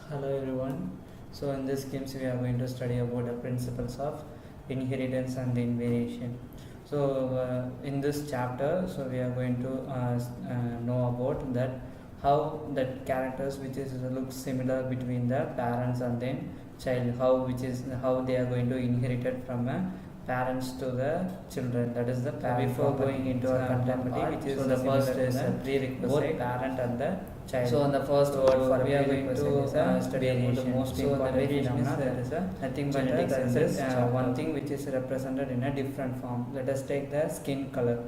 Hello everyone. So in this KIMS we are going to study about the principles of inheritance and invariation. So in this chapter, so we are going to know about that how that characters which is look similar between the parents and then child, how they are going to inherit it from parents to the children. That is the parent. Before going into our content part, which is so the first is a prerequisite, both parent and the child. So on the first word for we are going to study about the most important variation is there is a nothing but there is one thing which is represented in a different form. Let us take the skin color.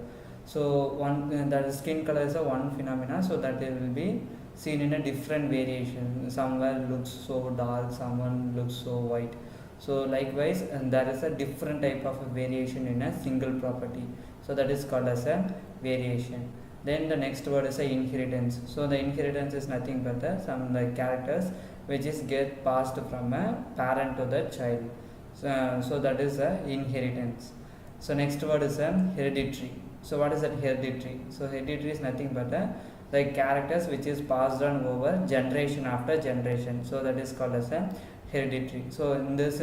So one that skin color is a one phenomena, so that they will be seen in a different variation. Somewhere looks so dark, someone looks so white. So likewise, and there is a different type of a variation in a single property. So that is called as a variation. Then the next word is a inheritance. So the inheritance is nothing but some like characters which is get passed from a parent to the child. So that is a inheritance. So next word is hereditary. So what is that hereditary? So hereditary is nothing but the characters which is passed on over generation after generation. So that is called as a hereditary. So in this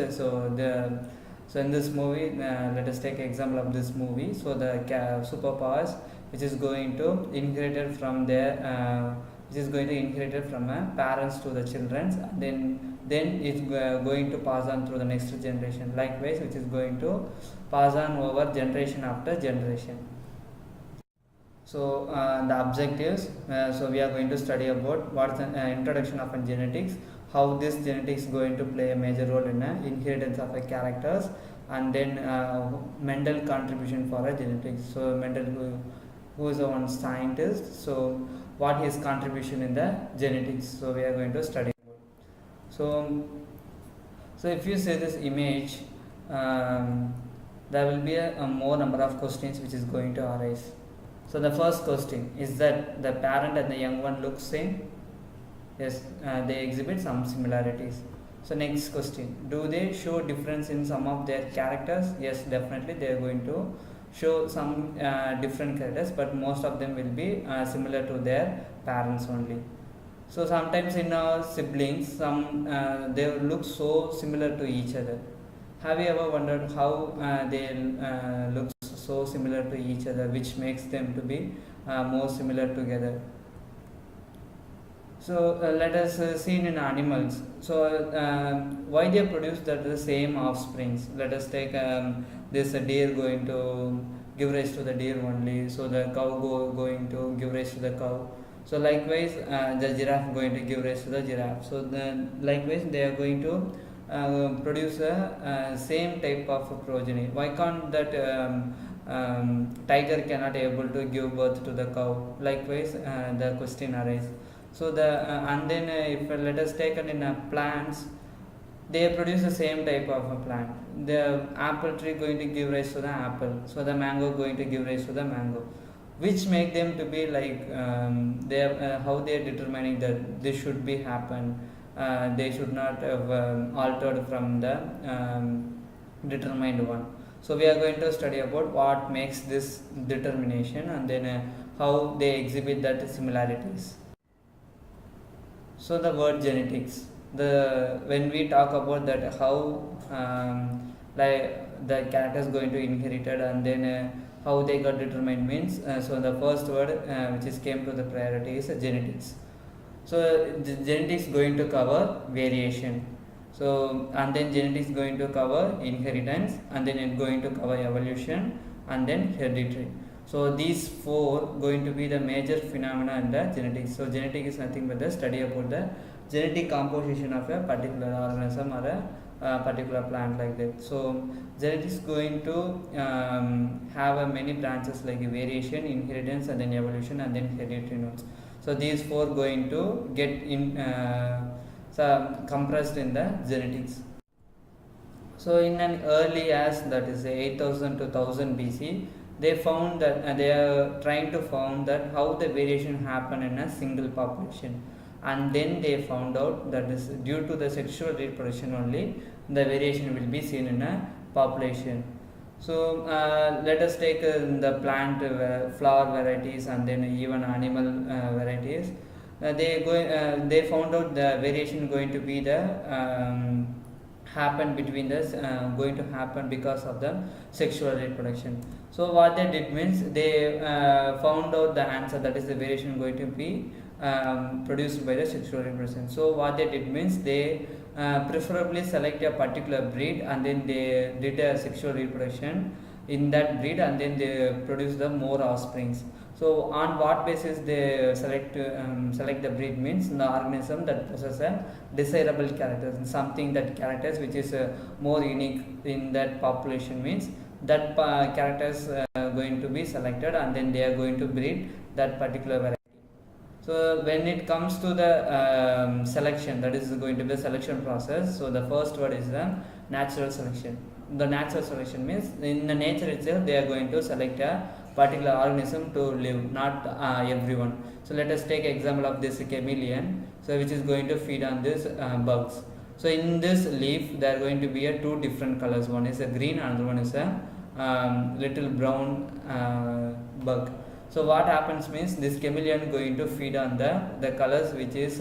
so in this movie, let us take example of this movie. So the superpowers which is going to inherited from their which is going to inherited from parents to the children, then it's going to pass on through the next generation. Likewise, which is going to pass on over generation after generation. So the objectives, so we are going to study about what's the introduction of genetics, how this genetics is going to play a major role in inheritance of characters, and then Mendel contribution for genetics. So Mendel, who is one scientist, so what his contribution in the genetics, so we are going to study. So if you see this image, there will be a more number of questions which is going to arise. So the first question is that the parent and the young one look same. Yes, they exhibit some similarities. So next question, do they show difference in some of their characters? Yes, definitely they are going to show some different characters, but most of them will be similar to their parents only. So sometimes in our siblings, some they look so similar to each other. Have you ever wondered how they look so similar to each other, which makes them to be more similar together? So let us see in animals. So why they produce the same offsprings? Let us take this deer going to give rise to the deer only. So the cow going to give rise to the cow. So likewise, the giraffe going to give rise to the giraffe. So likewise, they are going to produce a same type of progeny. Why can't that tiger cannot able to give birth to the cow? Likewise, the question arises. So and then if let us take it in plants, they produce the same type of a plant. The apple tree going to give rise to the apple, so the mango going to give rise to the mango, which make them to be like how they are determining that this should be happen. They should not have altered from the determined one. So we are going to study about what makes this determination, and then how they exhibit that similarities. So the word genetics, when we talk about that how like the characters going to inherited, and then how they got determined means, so the first word which is came to the priority is genetics. So genetics going to cover variation. So and then genetics going to cover inheritance, and then it going to cover evolution, and then hereditary. So these four going to be the major phenomena in the genetics. So genetic is nothing but the study about the genetic composition of a particular organism or a particular plant like that. So genetics going to have many branches like variation, inheritance, and then evolution, and then hereditary nodes. So these four going to get in compressed in the genetics. So in an early as that is 8000 to 1000 BC, they found that they are trying to found that how the variation happen in a single population, and then they found out that is due to the sexual reproduction only the variation will be seen in a population. So let us take the plant flower varieties, and then even animal varieties. they found out the variation going to be the happen between this going to happen because of the sexual reproduction. So what they did means they found out the answer, that is the variation going to be produced by the sexual reproduction. So what they did means they preferably select a particular breed and then they did a sexual reproduction in that breed and then they produce the more offsprings. So on what basis they select the breed means the organism that possesses a desirable characters, something that characters which is more unique in that population means that characters going to be selected and then they are going to breed that particular variety. So when it comes to the selection, that is going to be the selection process. So the first word is the natural selection. The natural selection means in the nature itself they are going to select a particular organism to live, not everyone. So let us take example of this chameleon, so which is going to feed on this bugs. So in this leaf there are going to be two different colors. One is a green, another one is a little brown bug. So what happens means this chameleon going to feed on the colors which is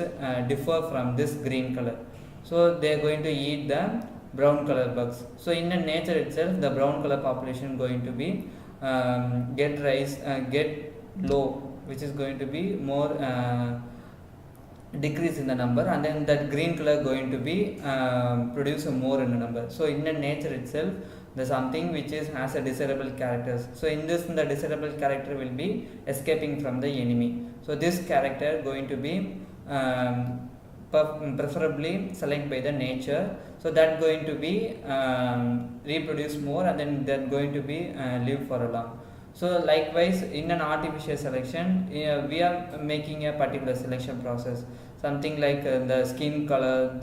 differ from this green color. So they are going to eat the brown color bugs. So in the nature itself the brown color population going to be get low, which is going to be more decrease in the number, and then that green color going to be produce more in the number. So in the nature itself the something which is has a desirable characters. So in this the desirable character will be escaping from the enemy. So this character going to be preferably select by the nature, so that going to be reproduce more and then they're going to be live for a long. So likewise in an artificial selection we are making a particular selection process, something like the skin color,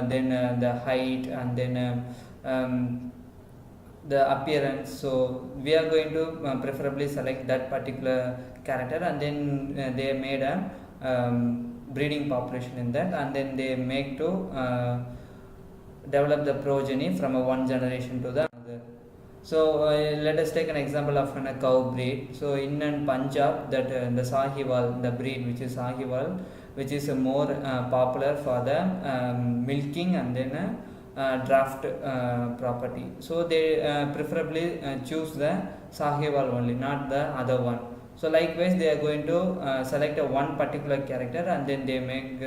then the height, and then the appearance. So we are going to preferably select that particular character and then they made a breeding population in that, and then they make to develop the progeny from one generation to the other. So let us take an example of a cow breed. So in Punjab that the Sahiwal, the breed which is Sahiwal, which is more popular for the milking and then draft property. So they preferably choose the Sahiwal only, not the other one. So likewise they are going to select one particular character and then they make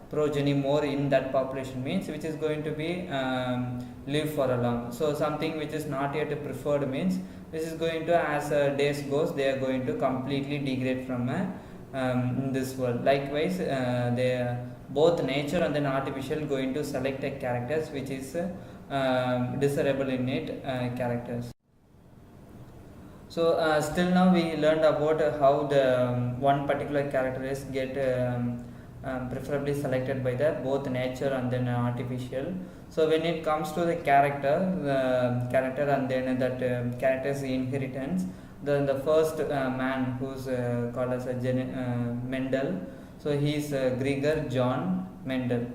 progeny more in that population means which is going to be live for a long. So something which is not yet preferred means this is going to, as days goes, they are going to completely degrade from in this world. Likewise they both nature and then artificial going to select a characters which is desirable in it characters. So still now we learned about how the one particular character is get preferably selected by the both nature and then artificial. So when it comes to the character and then that character's inheritance, the first man who's called as a Mendel. So he is Gregor John Mendel.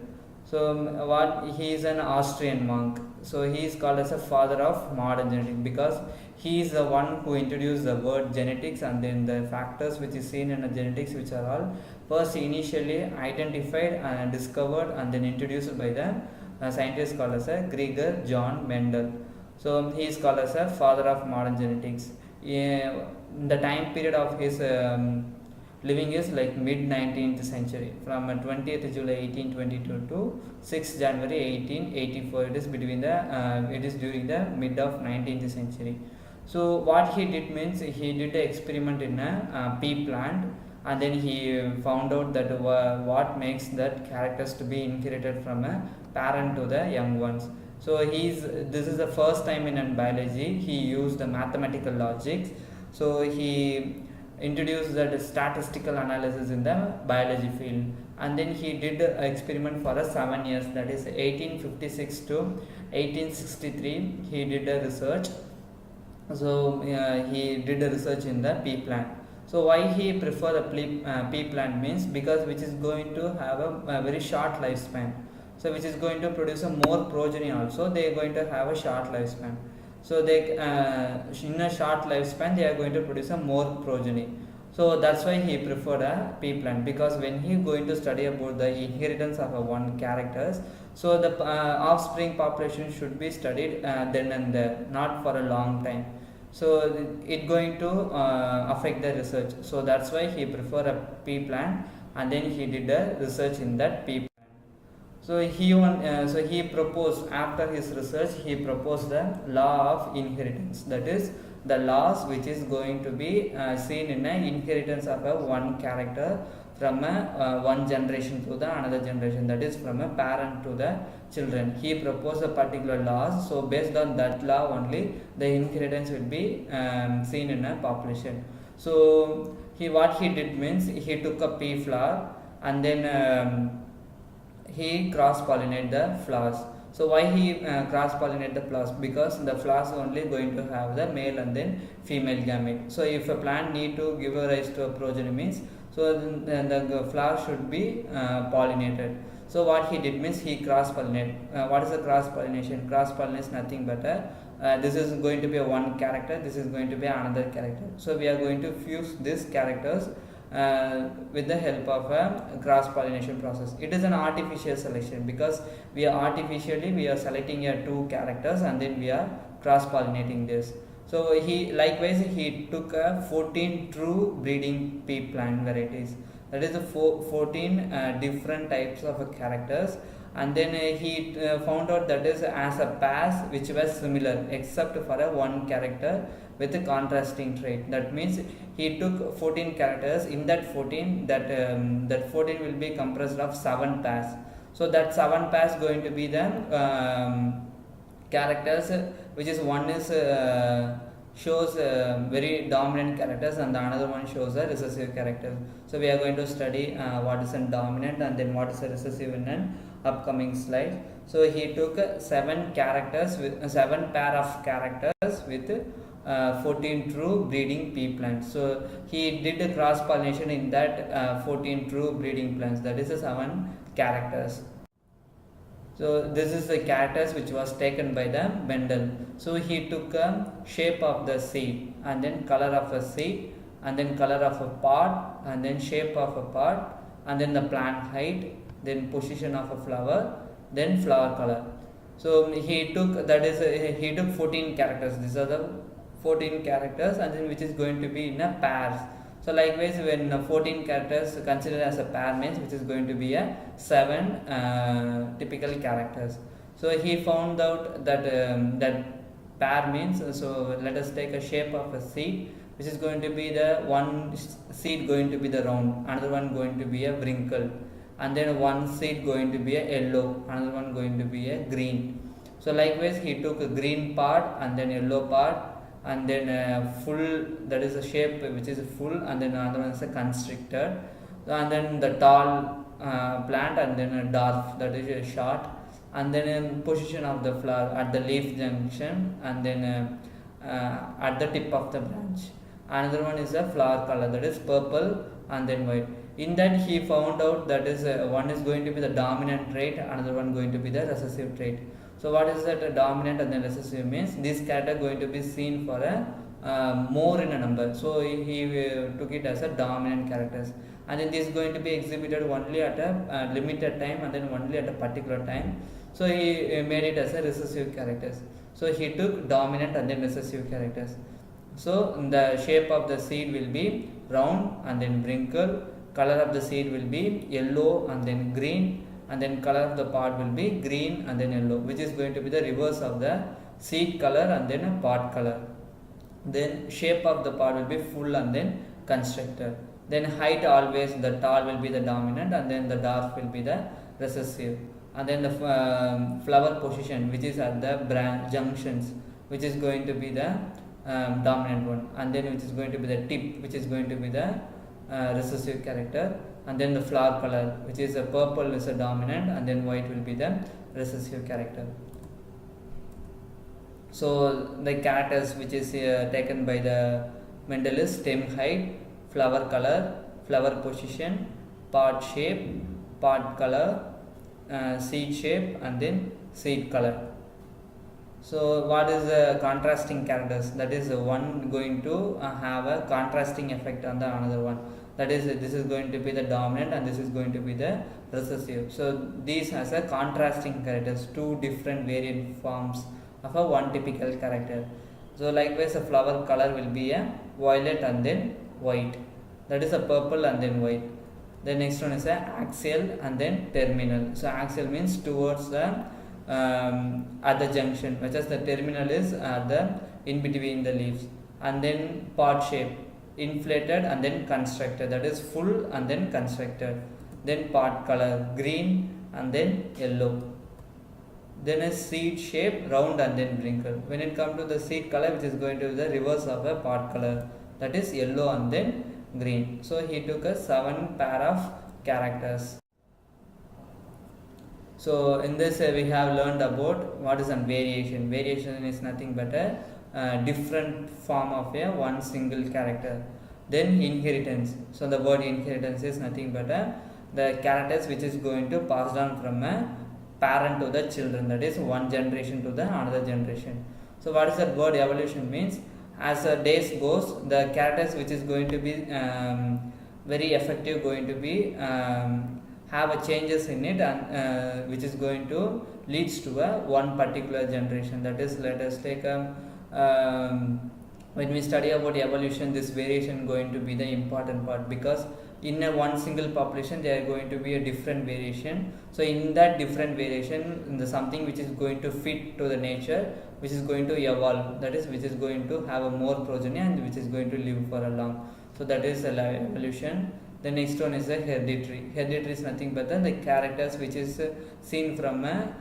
So what he is an Austrian monk. So he is called as a father of modern genetics because he is the one who introduced the word genetics and then the factors which is seen in the genetics which are all first initially identified and discovered and then introduced by the scientist called as a Gregor John Mendel. So he is called as a father of modern genetics. The time period of his living is like mid 19th century, from 20th July 1822 to 6th January 1884. It is between the it is during the mid of 19th century. So what he did means he did an experiment in a pea plant and then he found out that what makes that characters to be inherited from a parent to the young ones. So this is the first time in biology he used the mathematical logic. So he introduced that statistical analysis in the biology field, and then he did an experiment for 7 years, that is 1856 to 1863 he did a research. So he did a research in the pea plant. So why he prefer the pea plant means because which is going to have a very short lifespan, so which is going to produce a more progeny also, they are going to have a short lifespan. So they in a short lifespan they are going to produce a more progeny. So that's why he preferred a pea plant, because when he going to study about the inheritance of a one characters, so the offspring population should be studied then and there, not for a long time. So it going to affect the research. So that's why he prefer a pea plant, and then he did a research in that pea plant. So he proposed, after his research he proposed the law of inheritance, that is the laws which is going to be seen in a inheritance of a one character from a one generation to the another generation, that is from a parent to the children. He proposed a particular laws, so based on that law only the inheritance will be seen in a population. So what he did means, he took a pea flower and then he cross pollinate the flowers. So why he cross pollinate the flowers? Because the flowers only going to have the male and then female gamete. So if a plant need to give a rise to a progeny means, so then the flower should be pollinated. So what he did means, he cross pollinate. What is a cross pollination? Cross pollination is nothing but this is going to be a one character, this is going to be another character. So we are going to fuse these characters with the help of a cross pollination process. It is an artificial selection, because we are selecting two characters and then we are cross pollinating this. So he took 14 true breeding pea plant varieties, that is 14 different types of characters, and then he found out that is as a pairs which was similar except for a one character with a contrasting trait. That means he took 14 characters. In that 14, that 14 will be compressed of 7 pairs. So that 7 pairs going to be the characters, which is one is shows very dominant characters and the another one shows a recessive character. So we are going to study what is a dominant and then what is a recessive in an upcoming slide. So he took 7 characters with 7 pair of characters with 14 true breeding pea plants. So he did a cross pollination in that 14 true breeding plants, that is 7 characters. So this is the characters which was taken by the Mendel. So he took a shape of the seed and then color of a seed and then color of a pod and then shape of a pod and then the plant height, then position of a flower, then flower color. So he took, that is he took 14 characters. These are the 14 characters and then which is going to be in a pairs. So likewise, when 14 characters considered as a pair means which is going to be a 7 typical characters. So he found out that that pair means, so let us take a shape of a seed, which is going to be the one seed going to be the round, another one going to be a wrinkle, and then one seed going to be a yellow, another one going to be a green. So likewise, he took a green part and then yellow part, and then full, that is a shape which is full, and then another one is a constricted, and then the tall plant, and then a dwarf, that is a short, and then position of the flower at the leaf junction, and then at the tip of the branch. Another one is a flower color, that is purple and then white. In that he found out that is one is going to be the dominant trait, another one going to be the recessive trait. So what is that dominant and then recessive means? This character going to be seen for a more in a number. So he took it as a dominant characters, and then this is going to be exhibited only at a limited time and then only at a particular time. So he made it as a recessive characters. So he took dominant and then recessive characters. So the shape of the seed will be round and then wrinkle. Color of the seed will be yellow and then green, and then color of the pod will be green and then yellow, which is going to be the reverse of the seed color and then a pod color. Then shape of the pod will be full and then constricted. Then height, always the tall will be the dominant and then the dwarf will be the recessive. And then the flower position, which is at the branch junctions, which is going to be the dominant one, and then which is going to be the tip, which is going to be the recessive character, and then the flower color, which is a purple is a dominant and then white will be the recessive character. So the characters which is taken by the Mendel is stem height, flower color, flower position, pod shape, pod color, seed shape and then seed color. So what is the contrasting characters? That is one going to have a contrasting effect on the another one. That is, this is going to be the dominant and this is going to be the recessive. So these has a contrasting characters, two different variant forms of a one typical character. So likewise, a flower color will be a violet and then white. That is a purple and then white. The next one is a axial and then terminal. So axial means towards the at the junction, whereas the terminal is at the in between the leaves. And then pod shape, inflated and then constructed, that is full and then constructed. Then pod color, green and then yellow. Then a seed shape, round and then wrinkled. When it comes to the seed color, which is going to be the reverse of a pod color, that is yellow and then green. So he took a 7 pair of characters. So in this we have learned about what is a variation. Variation is nothing but a different form of a one single character. Then inheritance. So the word inheritance is nothing but the characters which is going to pass down from a parent to the children, that is one generation to the another generation. So what is that word evolution means? As the days goes, the characters which is going to be very effective, going to be have a changes in it, and which is going to leads to a one particular generation. That is, let us take when we study about evolution, this variation going to be the important part, because in a one single population there are going to be a different variation. So in that different variation, in the something which is going to fit to the nature, which is going to evolve, that is which is going to have a more progeny and which is going to live for a long. So that is evolution. The next one is the hereditary. Hereditary is nothing but the characters which is seen from a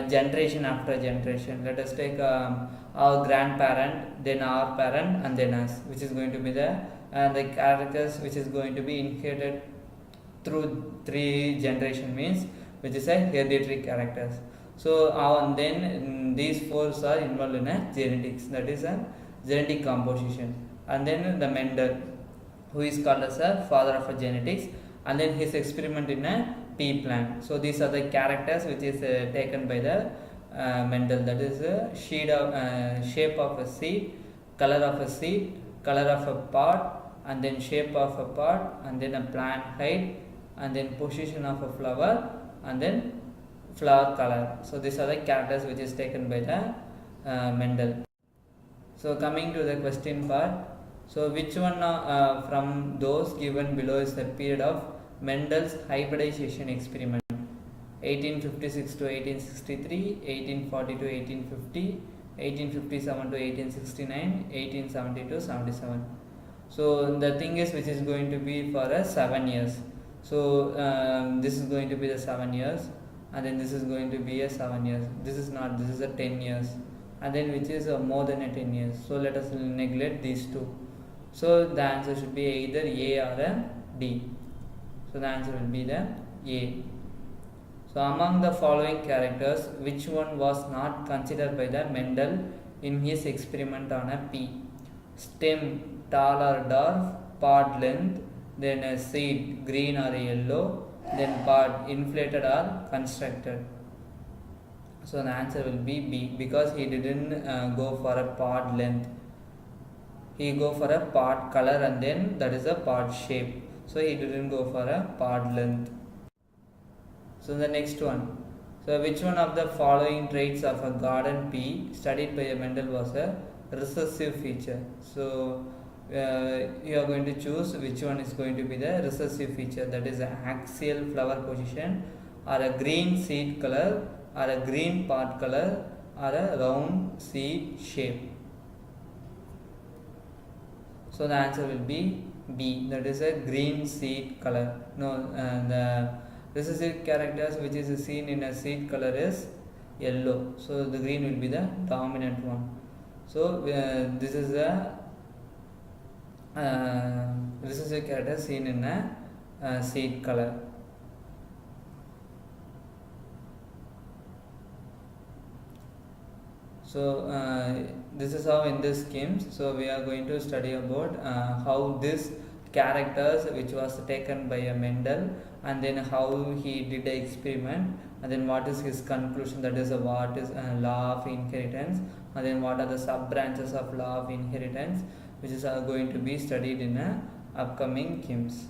generation after generation. Let us take our grandparent, then our parent, and then us, which is going to be the characters which is going to be inherited through 3 generation, means which is a hereditary characters. So and then these 4 are involved in a genetics, that is a genetic composition. And then the Mendel, who is called as a father of a genetics, and then his experiment in a pea plant. So these are the characters which is taken by the Mendel, that is shape of a seed, color of a seed, color of a pod, and then shape of a pod, and then a plant height, and then position of a flower, and then flower color. So these are the characters which is taken by the Mendel. So coming to the question part, so which one from those given below is the period of Mendel's hybridization experiment? 1856 to 1863, 1840 to 1850, 1857 to 1869, 1870 to 77. So the thing is, which is going to be for 7 years. So this is going to be the 7 years, and then this is going to be a 7 years. This is not, this is a 10 years, and then which is more than a 10 years. So let us neglect these two. So the answer should be either A or a D. So the answer will be the A. So among the following characters, which one was not considered by the Mendel in his experiment on a pea? Stem, tall or dwarf, pod length, then a seed, green or yellow, then pod, inflated or constructed. So the answer will be B, because he didn't go for a pod length. He go for a pod color, and then that is a pod shape. So he didn't go for a pod length. So the next one. So which one of the following traits of a garden pea studied by Mendel was a recessive feature? So you are going to choose which one is going to be the recessive feature, that is an axial flower position, or a green seed color, or a green pod color, or a round seed shape. So the answer will be B, that is a green seed color. No, the recessive characters which is seen in a seed color is yellow. So the green will be the dominant one. So this is a recessive character seen in a seed color. So this is how in this KIMS. So we are going to study about how this characters which was taken by a Mendel, and then how he did the experiment, and then what is his conclusion, that is what is law of inheritance, and then what are the sub branches of law of inheritance, which is going to be studied in a upcoming KIMS.